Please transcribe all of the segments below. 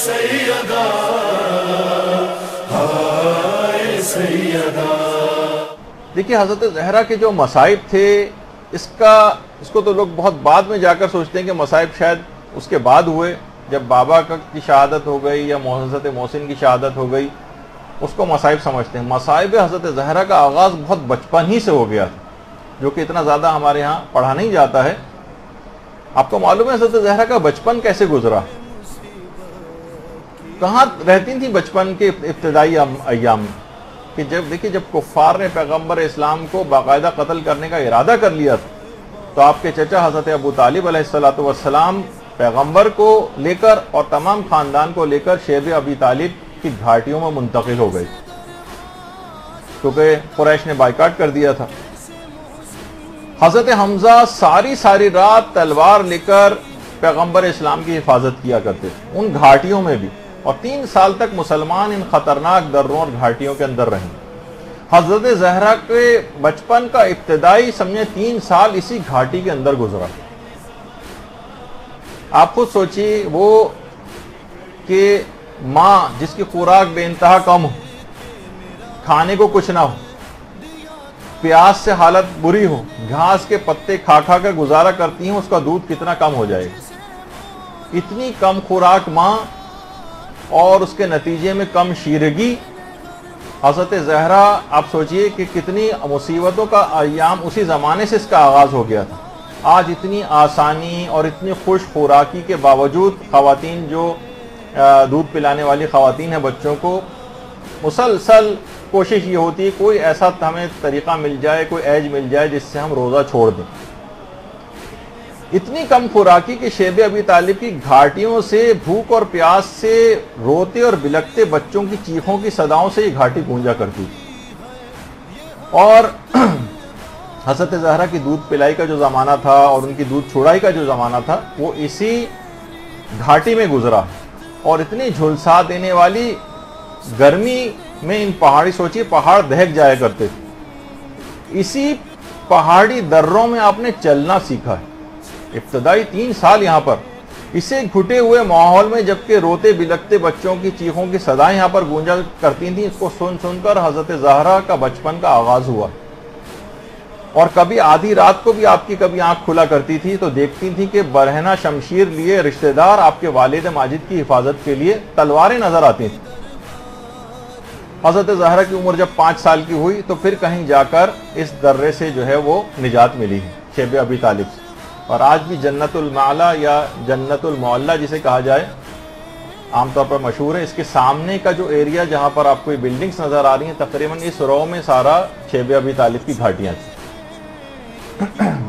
سیدہ ہائے سیدہ۔ دیکھیے حضرت زہرا کے جو مصائب تھے اس کو تو لوگ بہت بعد میں جا کر سوچتے ہیں کہ مصائب شاید اس کے بعد ہوئے، جب بابا کی شہادت ہو گئی یا حضرت محسن کی شہادت ہو گئی اس کو مصائب سمجھتے ہیں۔ مصائب حضرت زہرا کا آغاز بہت بچپن ہی سے ہو گیا تھا، جو کہ اتنا زیادہ ہمارے ہاں پڑھا نہیں جاتا ہے۔ آپ کو معلوم ہے حضرت زہرا کا بچپن کیسے گزرا؟ کہاں رہتی تھی بچپن کے ابتدائی ایام میں؟ کہ جب کفار نے پیغمبر اسلام کو باقاعدہ قتل کرنے کا ارادہ کر لیا تھا تو آپ کے چچا حضرت ابو طالب علیہ السلام پیغمبر کو لے کر اور تمام خاندان کو لے کر شیب ابی طالب کی گھاٹیوں میں منتقل ہو گئے، کیونکہ قریش نے بائیکاٹ کر دیا تھا۔ حضرت حمزہ ساری رات تلوار لے کر پیغمبر اسلام کی حفاظت کیا کرتے تھے ان گھاٹیوں میں بھی، اور 3 سال تک مسلمان ان خطرناک دروں اور گھاٹیوں کے اندر رہیں۔ حضرت زہرا کے بچپن کا ابتدائی سمجھے 3 سال اسی گھاٹی کے اندر گزرا۔ آپ خود سوچیے، وہ کہ ماں جس کی خوراک بے انتہا کم ہو، کھانے کو کچھ نہ ہو، پیاس سے حالت بری ہو، گھاس کے پتے کھا کر گزارا کرتی ہیں، اس کا دودھ کتنا کم ہو جائے گا۔ اتنی کم خوراک ماں اور اس کے نتیجے میں کم شیرگی۔ حضرت زہرا آپ سوچئے کہ کتنی مصیبتوں کا ایام اسی زمانے سے اس کا آغاز ہو گیا تھا۔ آج اتنی آسانی اور اتنی خوش خوراکی کے باوجود خواتین جو دودھ پلانے والی خواتین ہیں بچوں کو، مسلسل کوشش یہ ہوتی ہے کوئی ایسا ہمیں طریقہ مل جائے، کوئی ایج مل جائے جس سے ہم روزہ چھوڑ دیں۔ اتنی کم خوراکی کہ شیب ابی طالب کی گھاٹیوں سے بھوک اور پیاس سے روتے اور بلکتے بچوں کی چیخوں کی صداؤں سے یہ گھاٹی گونجا کرتی تھی۔ اور حضرت زہرا کی دودھ پلائی کا جو زمانہ تھا اور ان کی دودھ چھڑائی کا جو زمانہ تھا وہ اسی گھاٹی میں گزرا، اور اتنی جھلسا دینے والی گرمی میں ان پہاڑی سوچیے پہاڑ دہک جایا کرتے تھے۔ اسی پہاڑی دروں میں آپ نے چلنا سیکھا ہے۔ ابتدائی 3 سال یہاں پر اسے گھٹے ہوئے ماحول میں، جبکہ روتے بلکتے بچوں کی چیخوں کی صدائیں یہاں پر گونجا کرتی تھیں، اس کو سن کر حضرت زہرا کا بچپن کا آغاز ہوا۔ اور کبھی آدھی رات کو بھی آپ کی کبھی آنکھ کھلا کرتی تھی تو دیکھتی تھی کہ برہنہ شمشیر لیے رشتہ دار آپ کے والد ماجد کی حفاظت کے لیے تلواریں نظر آتی تھیں۔ حضرت زہرا کی عمر جب 5 سال کی ہوئی تو پھر کہیں جا کر اس درے سے جو ہے وہ نجات ملی ہے، شیب ابی طالب سے۔ اور آج بھی جنت المعلا یا جنت المعلا جسے کہا جائے عام طور پر مشہور ہے، اس کے سامنے کا جو ایریا جہاں پر آپ کو یہ بلڈنگز نظر آ رہی ہیں تقریباً اس رو میں سارا شیب ابی طالب کی گھاٹیاں تھیں۔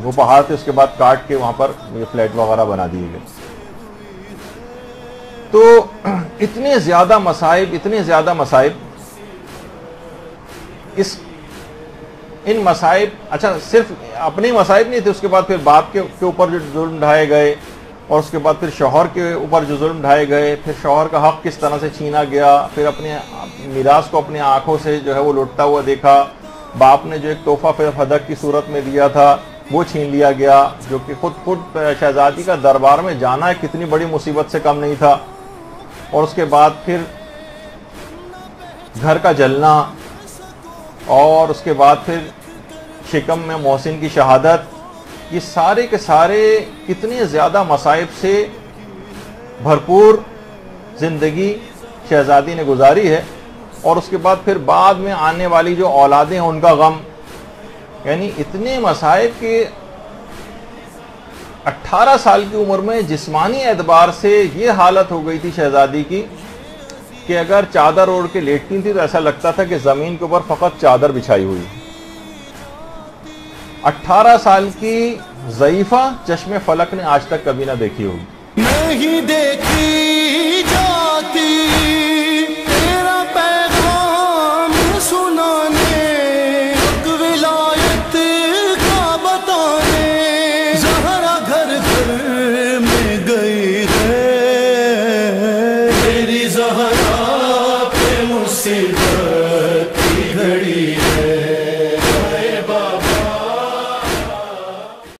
وہ پہاڑ تھے، اس کے بعد کاٹ کے وہاں پر یہ فلیٹ وغیرہ بنا دیے گئے۔ تو اتنے زیادہ مصائب ان مصائب، اچھا صرف اپنے مصائب نہیں تھے، اس کے بعد پھر باپ کے اوپر جو ظلم ڈھائے گئے، اور اس کے بعد پھر شوہر کے اوپر جو ظلم ڈھائے گئے، پھر شوہر کا حق کس طرح سے چھینا گیا، پھر اپنے میراث کو اپنی آنکھوں سے جو ہے وہ لوٹتا ہوا دیکھا، باپ نے جو ایک تحفہ پھر ہدک کی صورت میں دیا تھا وہ چھین لیا گیا، جو کہ خود شہزادی کا دربار میں جانا ہے کتنی بڑی مصیبت سے کم نہیں تھا، اور اس کے بعد پھر گھر کا جلنا، اور اس کے بعد پھر شکم میں محسن کی شہادت، یہ سارے کے سارے کتنے زیادہ مصائب سے بھرپور زندگی شہزادی نے گزاری ہے۔ اور اس کے بعد پھر بعد میں آنے والی جو اولادیں ہیں ان کا غم، یعنی اتنے مصائب کہ 18 سال کی عمر میں جسمانی اعتبار سے یہ حالت ہو گئی تھی شہزادی کی کہ اگر چادر اوڑھ کے لیٹتی تھی تو ایسا لگتا تھا کہ زمین کے اوپر فقط چادر بچھائی ہوئی۔ 18 سال کی ضعیفہ چشم فلک نے آج تک کبھی نہ دیکھی ہوگی۔ نہیں دیکھی